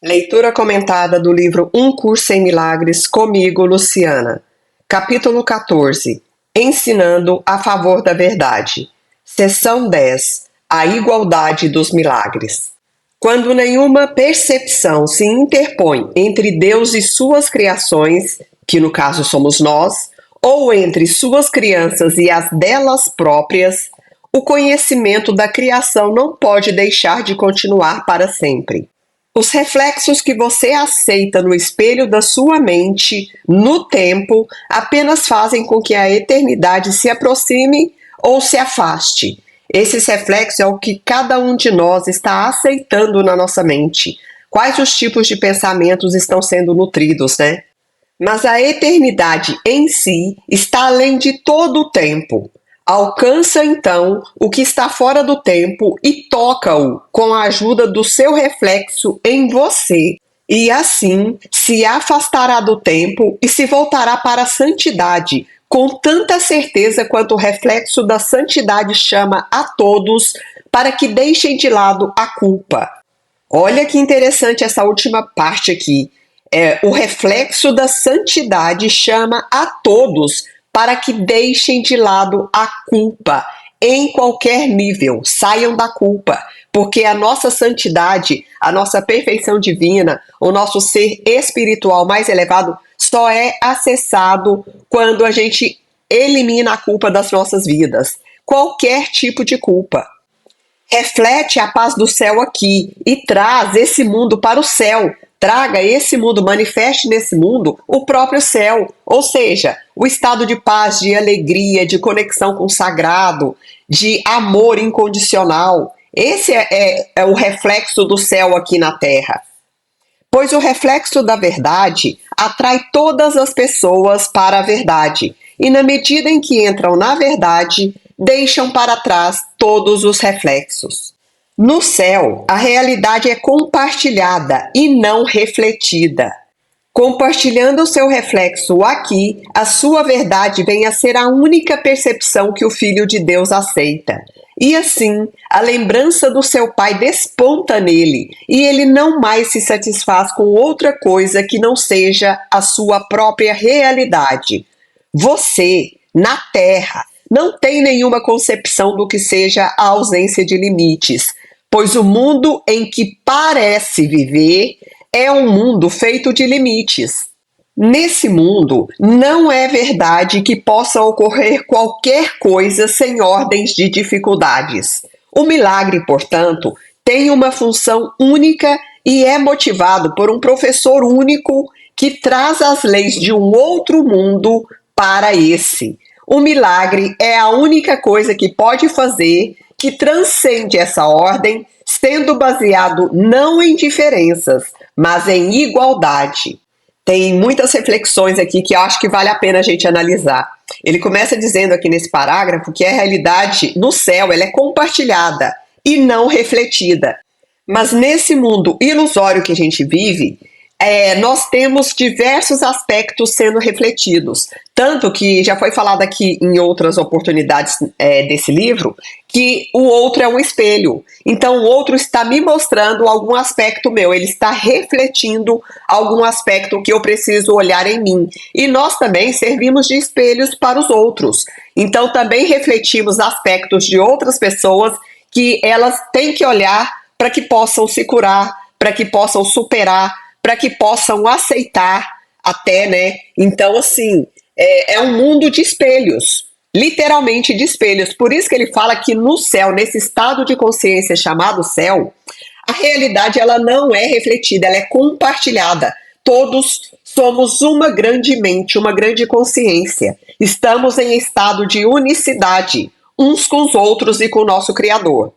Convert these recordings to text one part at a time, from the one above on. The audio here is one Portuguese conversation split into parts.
Leitura comentada do livro Um Curso em Milagres, comigo, Luciana. Capítulo 14. Ensinando a favor da verdade. Seção 10. A igualdade dos milagres. Quando nenhuma percepção se interpõe entre Deus e suas criações, que no caso somos nós, ou entre suas crianças e as delas próprias, o conhecimento da criação não pode deixar de continuar para sempre. Os reflexos que você aceita no espelho da sua mente, no tempo, apenas fazem com que a eternidade se aproxime ou se afaste. Esses reflexos é o que cada um de nós está aceitando na nossa mente. Quais os tipos de pensamentos estão sendo nutridos, né? Mas a eternidade em si está além de todo o tempo. Alcança então o que está fora do tempo e toca-o com a ajuda do seu reflexo em você. E assim se afastará do tempo e se voltará para a santidade, com tanta certeza quanto o reflexo da santidade chama a todos para que deixem de lado a culpa. Olha que interessante essa última parte aqui. O reflexo da santidade chama a todos para que deixem de lado a culpa, em qualquer nível, saiam da culpa, porque a nossa santidade, a nossa perfeição divina, o nosso ser espiritual mais elevado só é acessado quando a gente elimina a culpa das nossas vidas, qualquer tipo de culpa. Reflete a paz do céu aqui e traz esse mundo para o céu. Traga esse mundo, manifeste nesse mundo o próprio céu, ou seja, o estado de paz, de alegria, de conexão com o sagrado, de amor incondicional. Esse é o reflexo do céu aqui na Terra. Pois o reflexo da verdade atrai todas as pessoas para a verdade, e na medida em que entram na verdade, deixam para trás todos os reflexos. No céu, a realidade é compartilhada e não refletida. Compartilhando o seu reflexo aqui, a sua verdade vem a ser a única percepção que o Filho de Deus aceita. E assim, a lembrança do seu Pai desponta nele, e ele não mais se satisfaz com outra coisa que não seja a sua própria realidade. Você, na Terra, não tem nenhuma concepção do que seja a ausência de limites, pois o mundo em que parece viver é um mundo feito de limites. Nesse mundo, não é verdade que possa ocorrer qualquer coisa sem ordens de dificuldades. O milagre, portanto, tem uma função única e é motivado por um professor único que traz as leis de um outro mundo para esse. O milagre é a única coisa que pode fazer que transcende essa ordem, sendo baseado não em diferenças, mas em igualdade. Tem muitas reflexões aqui que eu acho que vale a pena a gente analisar. Ele começa dizendo aqui nesse parágrafo que a realidade no céu ela é compartilhada e não refletida. Mas nesse mundo ilusório que a gente vive, nós temos diversos aspectos sendo refletidos. Tanto que já foi falado aqui em outras oportunidades desse livro, que o outro é um espelho. Então o outro está me mostrando algum aspecto meu, ele está refletindo algum aspecto que eu preciso olhar em mim. E nós também servimos de espelhos para os outros. Então também refletimos aspectos de outras pessoas que elas têm que olhar para que possam se curar, para que possam superar, para que possam aceitar até, né? Então, assim, é um mundo de espelhos, literalmente de espelhos. Por isso que ele fala que no céu, nesse estado de consciência chamado céu, a realidade ela não é refletida, ela é compartilhada. Todos somos uma grande mente, uma grande consciência. Estamos em estado de unicidade, uns com os outros e com o nosso Criador.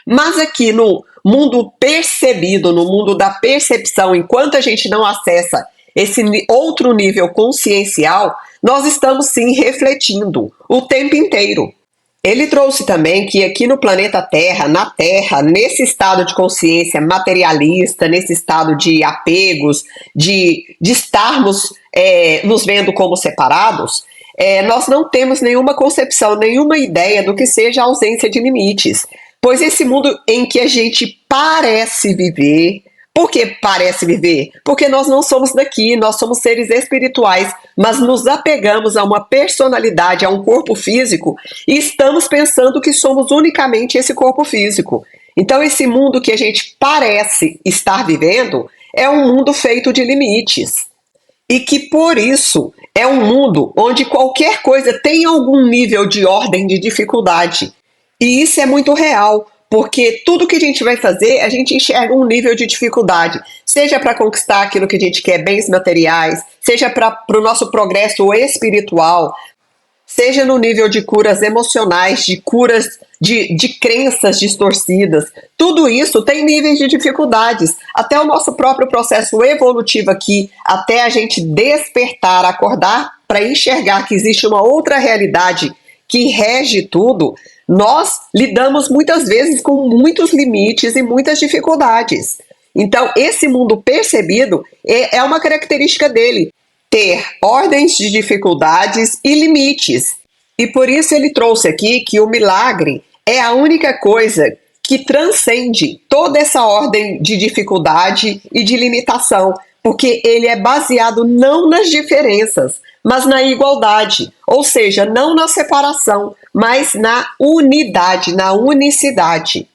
Mas aqui no mundo percebido, no mundo da percepção, enquanto a gente não acessa esse outro nível consciencial, nós estamos sim refletindo o tempo inteiro. Ele trouxe também que aqui no planeta Terra, na Terra, nesse estado de consciência materialista, nesse estado de apegos, de estarmos nos vendo como separados, nós não temos nenhuma concepção, nenhuma ideia do que seja a ausência de limites. Pois esse mundo em que a gente parece viver, Por que parece viver? Porque nós não somos daqui, nós somos seres espirituais, mas nos apegamos a uma personalidade, a um corpo físico, e estamos pensando que somos unicamente esse corpo físico. Então, esse mundo que a gente parece estar vivendo é um mundo feito de limites. E que, por isso, é um mundo onde qualquer coisa tem algum nível de ordem de dificuldade. E isso é muito real, porque tudo que a gente vai fazer, a gente enxerga um nível de dificuldade, seja para conquistar aquilo que a gente quer, bens materiais, seja para o nosso progresso espiritual, seja no nível de curas emocionais, de curas de crenças distorcidas. Tudo isso tem níveis de dificuldades. Até o nosso próprio processo evolutivo aqui, até a gente despertar, acordar para enxergar que existe uma outra realidade que rege tudo, nós lidamos muitas vezes com muitos limites e muitas dificuldades. Então, esse mundo percebido é uma característica dele, ter ordens de dificuldades e limites. E por isso ele trouxe aqui que o milagre é a única coisa que transcende toda essa ordem de dificuldade e de limitação, porque ele é baseado não nas diferenças, mas na igualdade, ou seja, não na separação, mas na unidade, na unicidade.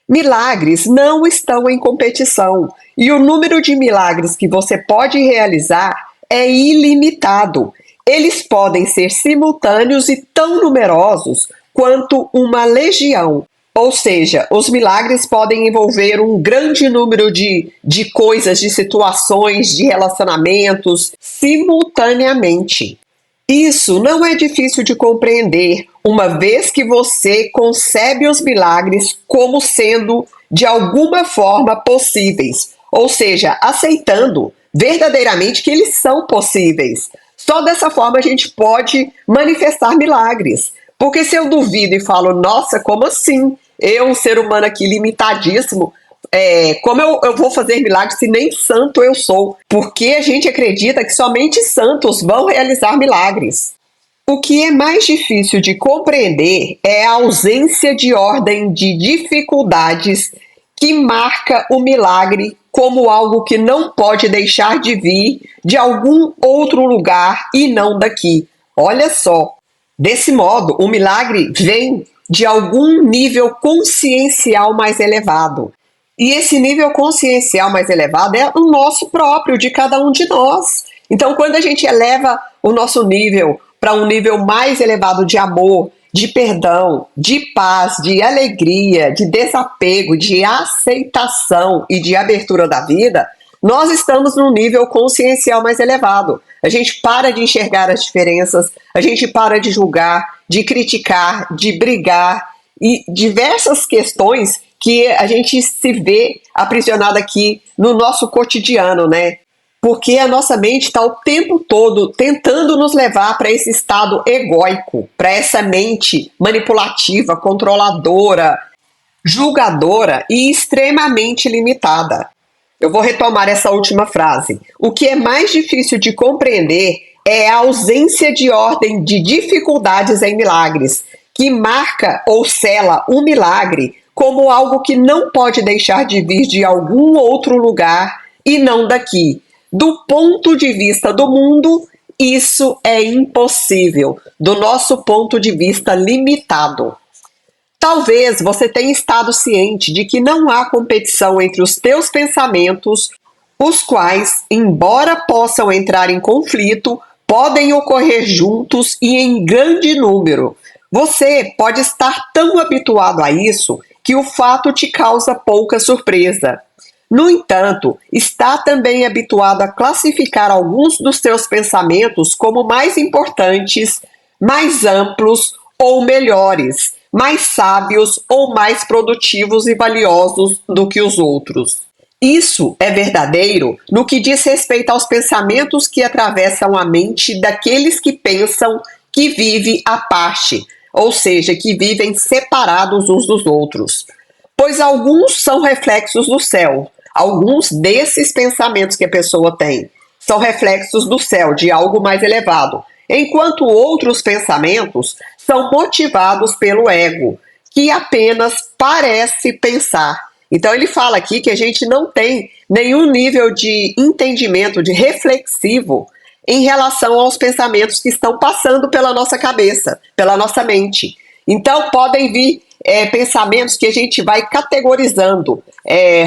Milagres não estão em competição, e o número de milagres que você pode realizar é ilimitado. Eles podem ser simultâneos e tão numerosos quanto uma legião. Ou seja, os milagres podem envolver um grande número de coisas, de situações, de relacionamentos, simultaneamente. Isso não é difícil de compreender, uma vez que você concebe os milagres como sendo de alguma forma possíveis, ou seja, aceitando verdadeiramente que eles são possíveis. Só dessa forma a gente pode manifestar milagres. Porque se eu duvido e falo, nossa, como assim? Eu, um ser humano aqui limitadíssimo, como eu vou fazer milagres se nem santo eu sou? Porque a gente acredita que somente santos vão realizar milagres. O que é mais difícil de compreender é a ausência de ordem de dificuldades que marca o milagre como algo que não pode deixar de vir de algum outro lugar e não daqui. Olha só, desse modo, o milagre vem de algum nível consciencial mais elevado. E esse nível consciencial mais elevado é o nosso próprio, de cada um de nós. Então, quando a gente eleva o nosso nível para um nível mais elevado de amor, de perdão, de paz, de alegria, de desapego, de aceitação e de abertura da vida, nós estamos num nível consciencial mais elevado. A gente para de enxergar as diferenças, a gente para de julgar, de criticar, de brigar e diversas questões que a gente se vê aprisionado aqui no nosso cotidiano, né? Porque a nossa mente está o tempo todo tentando nos levar para esse estado egóico, para essa mente manipulativa, controladora, julgadora e extremamente limitada. Eu vou retomar essa última frase. O que é mais difícil de compreender é a ausência de ordem de dificuldades em milagres, que marca ou sela o milagre como algo que não pode deixar de vir de algum outro lugar e não daqui. Do ponto de vista do mundo, isso é impossível, do nosso ponto de vista limitado. Talvez você tenha estado ciente de que não há competição entre os teus pensamentos, os quais, embora possam entrar em conflito, podem ocorrer juntos e em grande número. Você pode estar tão habituado a isso que o fato te causa pouca surpresa. No entanto, está também habituado a classificar alguns dos seus pensamentos como mais importantes, mais amplos ou melhores, mais sábios ou mais produtivos e valiosos do que os outros. Isso é verdadeiro no que diz respeito aos pensamentos que atravessam a mente daqueles que pensam que vivem à parte, ou seja, que vivem separados uns dos outros. Pois alguns são reflexos do céu. Alguns desses pensamentos que a pessoa tem são reflexos do céu, de algo mais elevado, enquanto outros pensamentos são motivados pelo ego, que apenas parece pensar. Então ele fala aqui que a gente não tem nenhum nível de entendimento, de reflexivo em relação aos pensamentos que estão passando pela nossa cabeça, pela nossa mente. Então, podem vir pensamentos que a gente vai categorizando,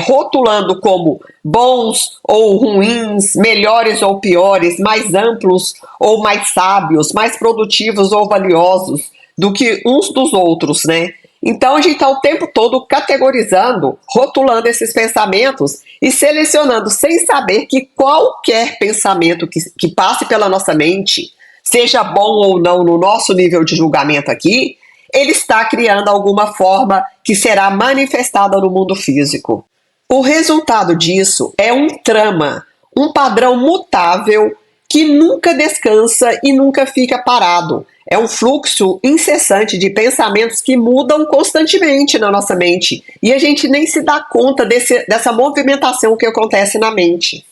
rotulando como bons ou ruins, melhores ou piores, mais amplos ou mais sábios, mais produtivos ou valiosos do que uns dos outros, né? Então, a gente está o tempo todo categorizando, rotulando esses pensamentos e selecionando sem saber que qualquer pensamento que passe pela nossa mente, seja bom ou não no nosso nível de julgamento aqui, ele está criando alguma forma que será manifestada no mundo físico. O resultado disso é um trama, um padrão mutável que nunca descansa e nunca fica parado. É um fluxo incessante de pensamentos que mudam constantemente na nossa mente e a gente nem se dá conta dessa movimentação que acontece na mente.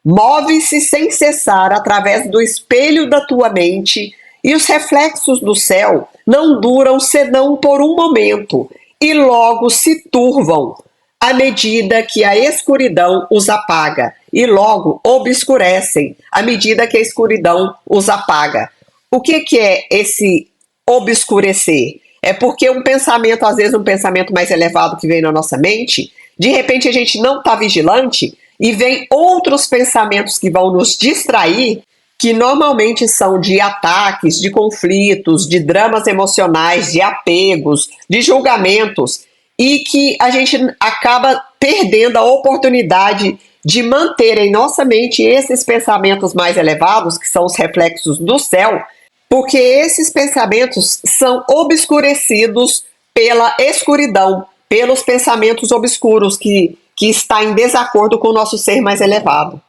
Move-se sem cessar através do espelho da tua mente e os reflexos do céu não duram senão por um momento e logo se turvam à medida que a escuridão os apaga e logo obscurecem à medida que a escuridão os apaga. O que é esse obscurecer? É porque um pensamento, às vezes um pensamento mais elevado que vem na nossa mente, de repente a gente não está vigilante e vem outros pensamentos que vão nos distrair, que normalmente são de ataques, de conflitos, de dramas emocionais, de apegos, de julgamentos, e que a gente acaba perdendo a oportunidade de manter em nossa mente esses pensamentos mais elevados, que são os reflexos do céu, porque esses pensamentos são obscurecidos pela escuridão, pelos pensamentos obscuros que está em desacordo com o nosso ser mais elevado.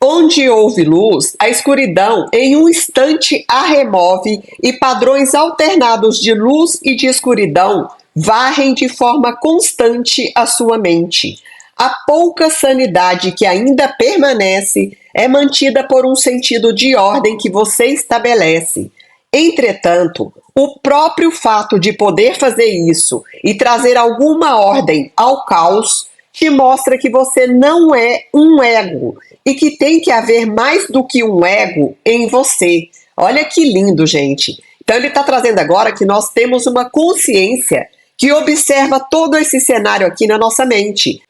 Onde houve luz, a escuridão em um instante a remove e padrões alternados de luz e de escuridão varrem de forma constante a sua mente. A pouca sanidade que ainda permanece é mantida por um sentido de ordem que você estabelece. Entretanto, o próprio fato de poder fazer isso e trazer alguma ordem ao caos te mostra que você não é um ego e que tem que haver mais do que um ego em você. Olha que lindo, gente. Então ele está trazendo agora que nós temos uma consciência que observa todo esse cenário aqui na nossa mente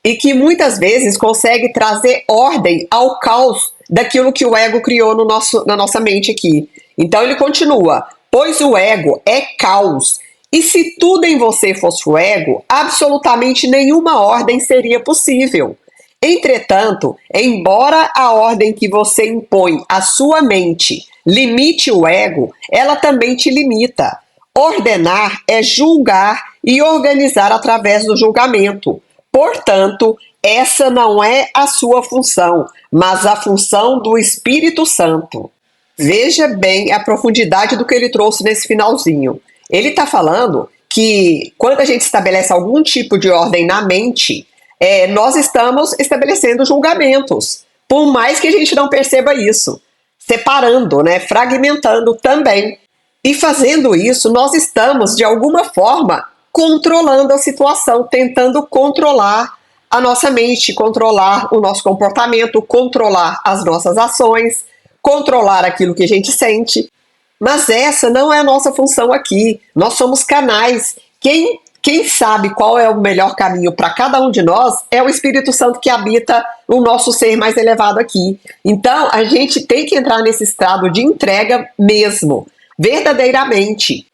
e que muitas vezes consegue trazer ordem ao caos daquilo que o ego criou na nossa mente aqui. Então ele continua, pois o ego é caos, e se tudo em você fosse o ego, absolutamente nenhuma ordem seria possível. Entretanto, embora a ordem que você impõe à sua mente limite o ego, ela também te limita. Ordenar é julgar e organizar através do julgamento. Portanto, essa não é a sua função, mas a função do Espírito Santo. Veja bem a profundidade do que ele trouxe nesse finalzinho. Ele está falando que quando a gente estabelece algum tipo de ordem na mente, nós estamos estabelecendo julgamentos, por mais que a gente não perceba isso, separando, né, fragmentando também. E fazendo isso, nós estamos, de alguma forma, controlando a situação, tentando controlar a nossa mente, controlar o nosso comportamento, controlar as nossas ações, controlar aquilo que a gente sente. Mas essa não é a nossa função aqui. Nós somos canais. Quem sabe qual é o melhor caminho para cada um de nós é o Espírito Santo que habita o nosso ser mais elevado aqui. Então, a gente tem que entrar nesse estado de entrega mesmo, verdadeiramente.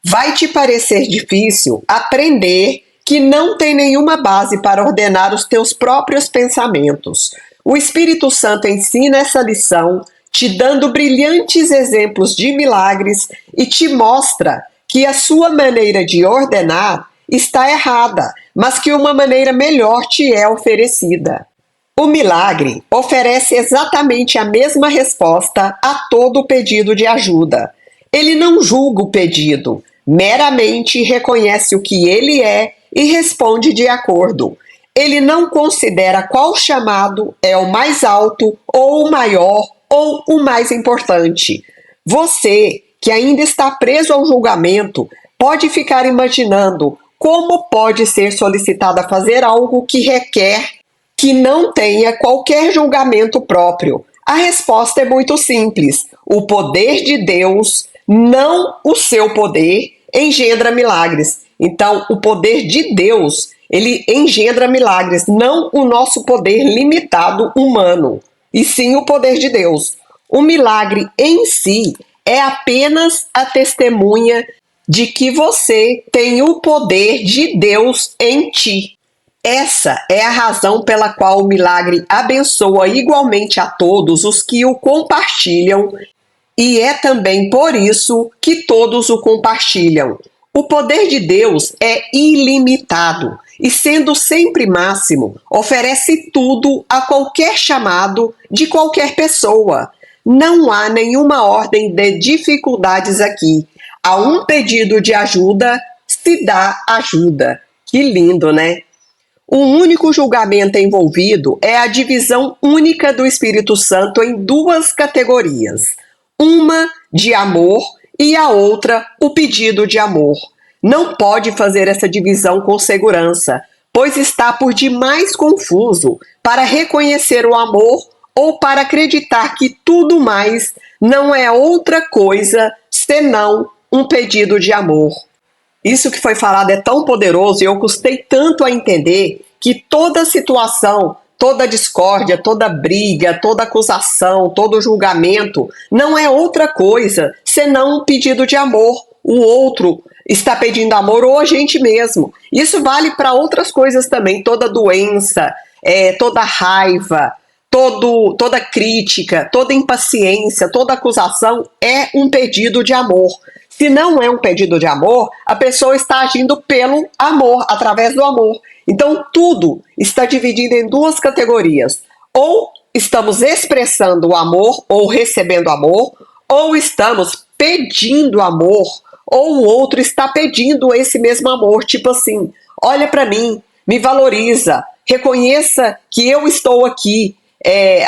Vai te parecer difícil aprender que não tem nenhuma base para ordenar os teus próprios pensamentos. O Espírito Santo ensina essa lição, te dando brilhantes exemplos de milagres e te mostra que a sua maneira de ordenar está errada, mas que uma maneira melhor te é oferecida. O milagre oferece exatamente a mesma resposta a todo pedido de ajuda. Ele não julga o pedido, meramente reconhece o que ele é e responde de acordo. Ele não considera qual chamado é o mais alto ou o maior ou o mais importante. Você, que ainda está preso ao julgamento, pode ficar imaginando como pode ser solicitado a fazer algo que requer que não tenha qualquer julgamento próprio? A resposta é muito simples. O poder de Deus, não o seu poder, engendra milagres. Então, o poder de Deus, ele engendra milagres, não o nosso poder limitado humano, e sim o poder de Deus. O milagre em si é apenas a testemunha de que você tem o poder de Deus em ti. Essa é a razão pela qual o milagre abençoa igualmente a todos os que o compartilham, e é também por isso que todos o compartilham. O poder de Deus é ilimitado e, sendo sempre máximo, oferece tudo a qualquer chamado de qualquer pessoa. Não há nenhuma ordem de dificuldades aqui. A um pedido de ajuda se dá ajuda. Que lindo, né? O único julgamento envolvido é a divisão única do Espírito Santo em duas categorias. Uma de amor e a outra o pedido de amor. Não pode fazer essa divisão com segurança, pois está por demais confuso para reconhecer o amor ou para acreditar que tudo mais não é outra coisa senão um pedido de amor. Isso que foi falado é tão poderoso e eu custei tanto a entender que toda situação, toda discórdia, toda briga, toda acusação, todo julgamento não é outra coisa senão um pedido de amor. O outro está pedindo amor ou a gente mesmo. Isso vale para outras coisas também, toda doença, toda raiva, toda crítica, toda impaciência, toda acusação é um pedido de amor. Se não é um pedido de amor, a pessoa está agindo pelo amor, através do amor. Então, tudo está dividido em duas categorias. Ou estamos expressando o amor, ou recebendo amor, ou estamos pedindo amor, ou o outro está pedindo esse mesmo amor. Tipo assim, olha para mim, me valoriza, reconheça que eu estou aqui.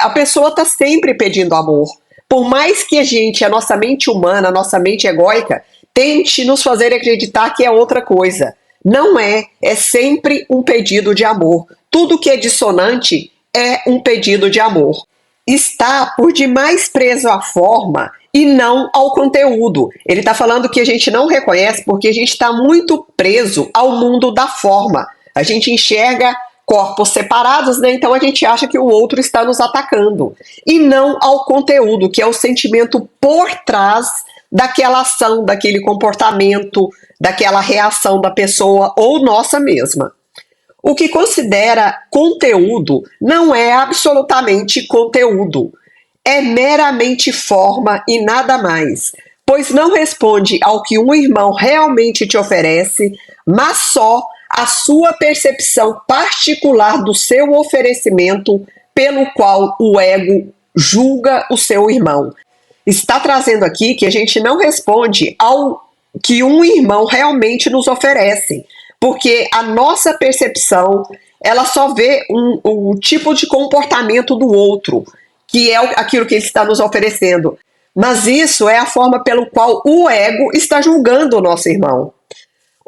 A pessoa está sempre pedindo amor. Por mais que a nossa mente humana, a nossa mente egóica, tente nos fazer acreditar que é outra coisa. Não é sempre um pedido de amor. Tudo que é dissonante é um pedido de amor. Está por demais preso à forma e não ao conteúdo. Ele está falando que a gente não reconhece porque a gente está muito preso ao mundo da forma. A gente enxerga corpos separados, né? Então a gente acha que o outro está nos atacando. E não ao conteúdo, que é o sentimento por trás daquela ação, daquele comportamento, daquela reação da pessoa ou nossa mesma. O que considera conteúdo não é absolutamente conteúdo. É meramente forma e nada mais, pois não responde ao que um irmão realmente te oferece, mas só a sua percepção particular do seu oferecimento, pelo qual o ego julga o seu irmão. Está trazendo aqui que a gente não responde ao que um irmão realmente nos oferece, porque a nossa percepção, ela só vê um tipo de comportamento do outro, que é aquilo que ele está nos oferecendo. Mas isso é a forma pelo qual o ego está julgando o nosso irmão.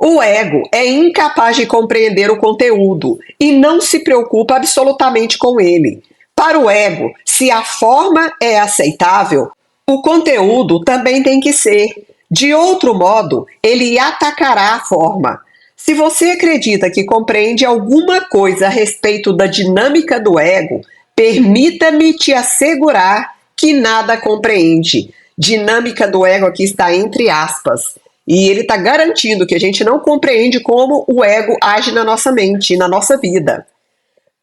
O ego é incapaz de compreender o conteúdo e não se preocupa absolutamente com ele. Para o ego, se a forma é aceitável, o conteúdo também tem que ser. De outro modo, ele atacará a forma. Se você acredita que compreende alguma coisa a respeito da dinâmica do ego, permita-me te assegurar que nada compreende. Dinâmica do ego aqui está entre aspas. E ele está garantindo que a gente não compreende como o ego age na nossa mente, na nossa vida.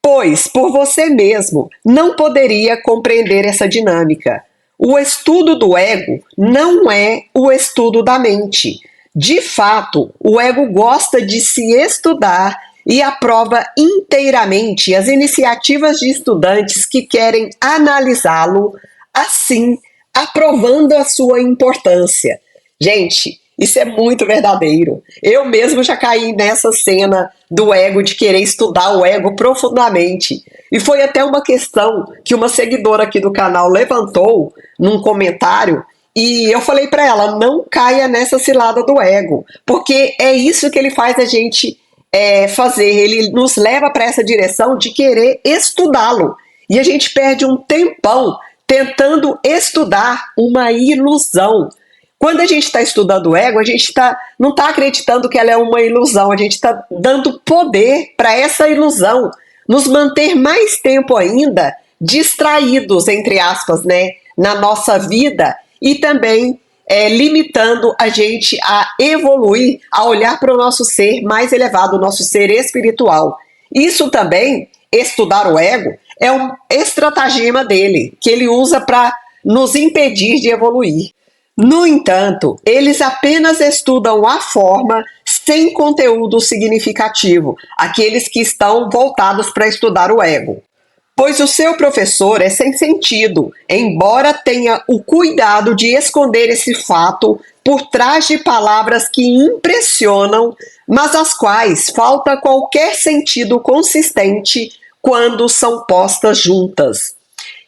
Pois, por você mesmo, não poderia compreender essa dinâmica. O estudo do ego não é o estudo da mente. De fato, o ego gosta de se estudar e aprova inteiramente as iniciativas de estudantes que querem analisá-lo, assim, aprovando a sua importância. Gente, isso é muito verdadeiro. Eu mesmo já caí nessa cena do ego, de querer estudar o ego profundamente. E foi até uma questão que uma seguidora aqui do canal levantou num comentário, e eu falei para ela, não caia nessa cilada do ego, porque é isso que ele faz a gente fazer, ele nos leva para essa direção de querer estudá-lo. E a gente perde um tempão tentando estudar uma ilusão. Quando a gente está estudando o ego, a gente não está acreditando que ela é uma ilusão, a gente está dando poder para essa ilusão, nos manter mais tempo ainda distraídos, entre aspas, né, na nossa vida e também limitando a gente a evoluir, a olhar para o nosso ser mais elevado, o nosso ser espiritual. Isso também, estudar o ego, é um estratagema dele, que ele usa para nos impedir de evoluir. No entanto, eles apenas estudam a forma sem conteúdo significativo, aqueles que estão voltados para estudar o ego. Pois o seu professor é sem sentido, embora tenha o cuidado de esconder esse fato por trás de palavras que impressionam, mas às quais falta qualquer sentido consistente quando são postas juntas.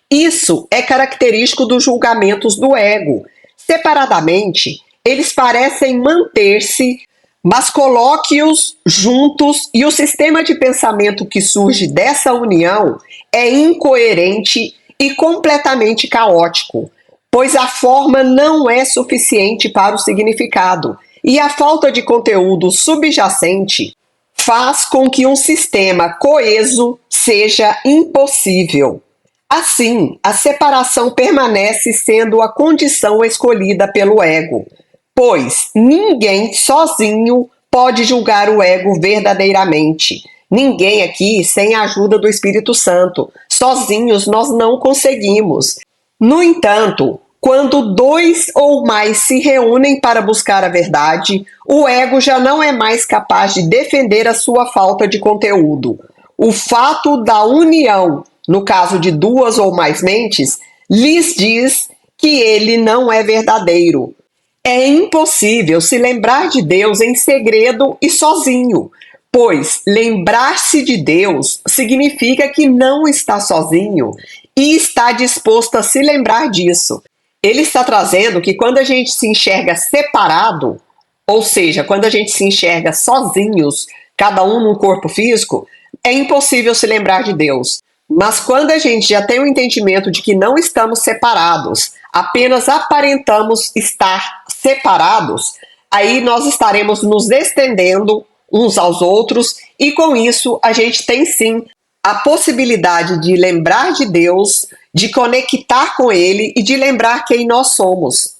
Isso é característico dos julgamentos do ego. Separadamente, eles parecem manter-se, mas coloque-os juntos e o sistema de pensamento que surge dessa união é incoerente e completamente caótico, pois a forma não é suficiente para o significado e a falta de conteúdo subjacente faz com que um sistema coeso seja impossível. Assim, a separação permanece sendo a condição escolhida pelo ego, pois ninguém sozinho pode julgar o ego verdadeiramente. Ninguém aqui sem a ajuda do Espírito Santo. Sozinhos nós não conseguimos. No entanto, quando dois ou mais se reúnem para buscar a verdade, o ego já não é mais capaz de defender a sua falta de conteúdo. O fato da união, no caso de duas ou mais mentes, lhes diz que ele não é verdadeiro. É impossível se lembrar de Deus em segredo e sozinho, pois lembrar-se de Deus significa que não está sozinho e está disposto a se lembrar disso. Ele está trazendo que quando a gente se enxerga separado, ou seja, quando a gente se enxerga sozinhos, cada um num corpo físico, é impossível se lembrar de Deus. Mas quando a gente já tem o entendimento de que não estamos separados, apenas aparentamos estar separados, aí nós estaremos nos estendendo uns aos outros e com isso a gente tem sim a possibilidade de lembrar de Deus, de conectar com Ele e de lembrar quem nós somos.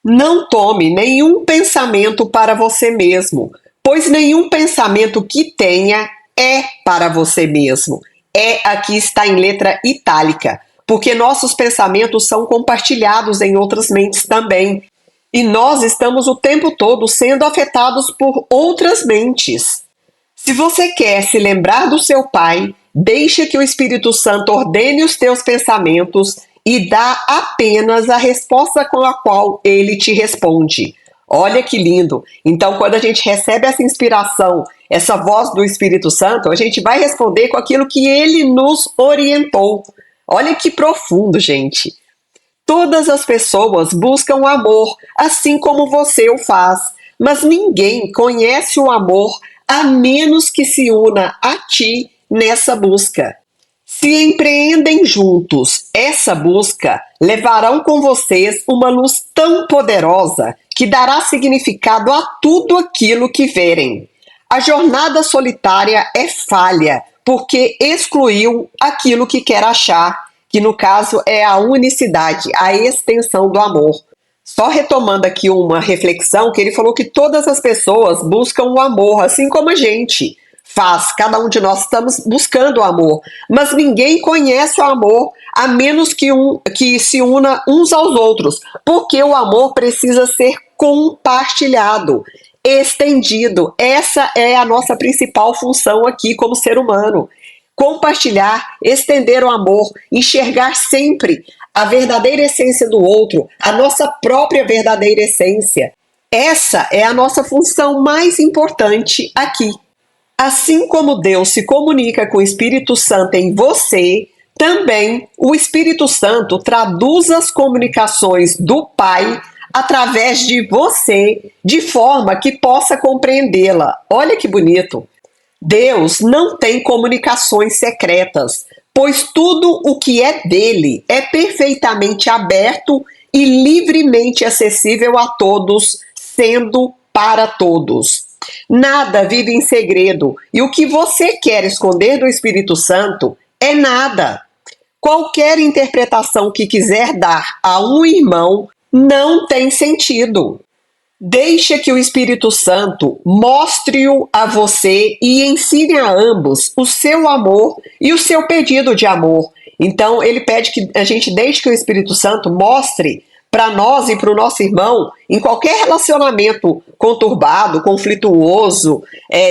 Não tome nenhum pensamento para você mesmo, pois nenhum pensamento que tenha é para você mesmo. Aqui está em letra itálica, porque nossos pensamentos são compartilhados em outras mentes também. E nós estamos o tempo todo sendo afetados por outras mentes. Se você quer se lembrar do seu Pai, deixa que o Espírito Santo ordene os teus pensamentos e dá apenas a resposta com a qual ele te responde. Olha que lindo! Então, quando a gente recebe essa inspiração, essa voz do Espírito Santo, a gente vai responder com aquilo que ele nos orientou. Olha que profundo, gente! Todas as pessoas buscam o amor, assim como você o faz, mas ninguém conhece o amor a menos que se una a ti nessa busca. Se empreendem juntos essa busca, levarão com vocês uma luz tão poderosa que dará significado a tudo aquilo que verem. A jornada solitária é falha, porque excluiu aquilo que quer achar, que no caso é a unicidade, a extensão do amor. Só retomando aqui uma reflexão, que ele falou que todas as pessoas buscam o amor, assim como a gente faz, cada um de nós estamos buscando o amor, mas ninguém conhece o amor a menos que se una uns aos outros, porque o amor precisa ser compartilhado, estendido. Essa é a nossa principal função aqui como ser humano. Compartilhar, estender o amor, enxergar sempre a verdadeira essência do outro, a nossa própria verdadeira essência. Essa é a nossa função mais importante aqui. Assim como Deus se comunica com o Espírito Santo em você, também o Espírito Santo traduz as comunicações do Pai através de você, de forma que possa compreendê-la. Olha que bonito! Deus não tem comunicações secretas, pois tudo o que é dele é perfeitamente aberto e livremente acessível a todos, sendo para todos. Nada vive em segredo, e o que você quer esconder do Espírito Santo é nada. Qualquer interpretação que quiser dar a um irmão não tem sentido. Deixa que o Espírito Santo mostre-o a você e ensine a ambos o seu amor e o seu pedido de amor. Então, ele pede que a gente deixe que o Espírito Santo mostre para nós e para o nosso irmão, em qualquer relacionamento conturbado, conflituoso,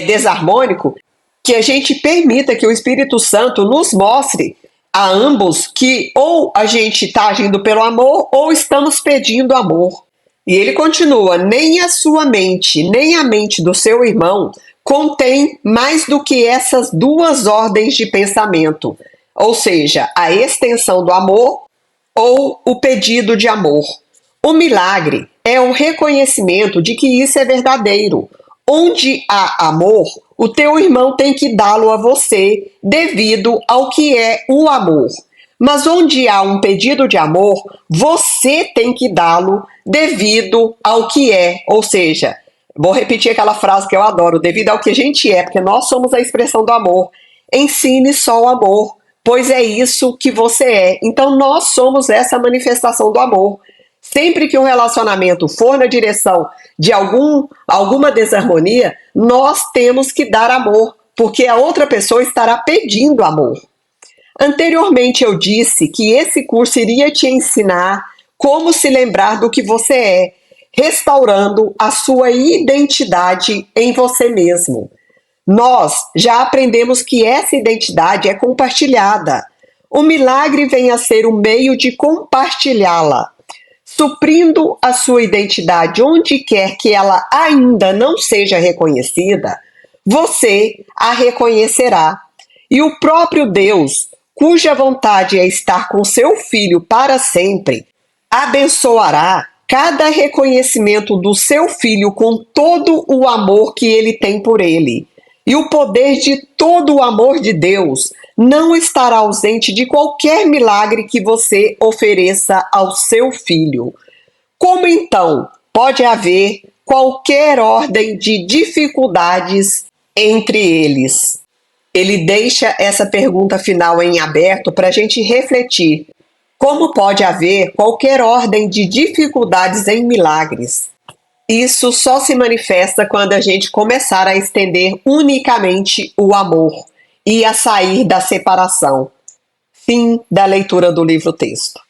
desarmônico, que a gente permita que o Espírito Santo nos mostre a ambos que ou a gente está agindo pelo amor ou estamos pedindo amor. E ele continua: nem a sua mente, nem a mente do seu irmão contém mais do que essas duas ordens de pensamento, ou seja, a extensão do amor ou o pedido de amor. O milagre é o reconhecimento de que isso é verdadeiro. Onde há amor, o teu irmão tem que dá-lo a você, devido ao que é o amor. Mas onde há um pedido de amor, você tem que dá-lo devido ao que é. Ou seja, vou repetir aquela frase que eu adoro: devido ao que a gente é, porque nós somos a expressão do amor. Ensine só o amor, pois é isso que você é. Então nós somos essa manifestação do amor. Sempre que um relacionamento for na direção de alguma desarmonia, nós temos que dar amor, porque a outra pessoa estará pedindo amor. Anteriormente eu disse que esse curso iria te ensinar como se lembrar do que você é, restaurando a sua identidade em você mesmo. Nós já aprendemos que essa identidade é compartilhada. O milagre vem a ser o meio de compartilhá-la, suprindo a sua identidade onde quer que ela ainda não seja reconhecida. Você a reconhecerá. E o próprio Deus, cuja vontade é estar com seu filho para sempre, abençoará cada reconhecimento do seu filho com todo o amor que ele tem por ele. E o poder de todo o amor de Deus não estará ausente de qualquer milagre que você ofereça ao seu filho. Como então pode haver qualquer ordem de dificuldades entre eles? Ele deixa essa pergunta final em aberto para a gente refletir. Como pode haver qualquer ordem de dificuldades em milagres? Isso só se manifesta quando a gente começar a estender unicamente o amor e a sair da separação. Fim da leitura do livro-texto.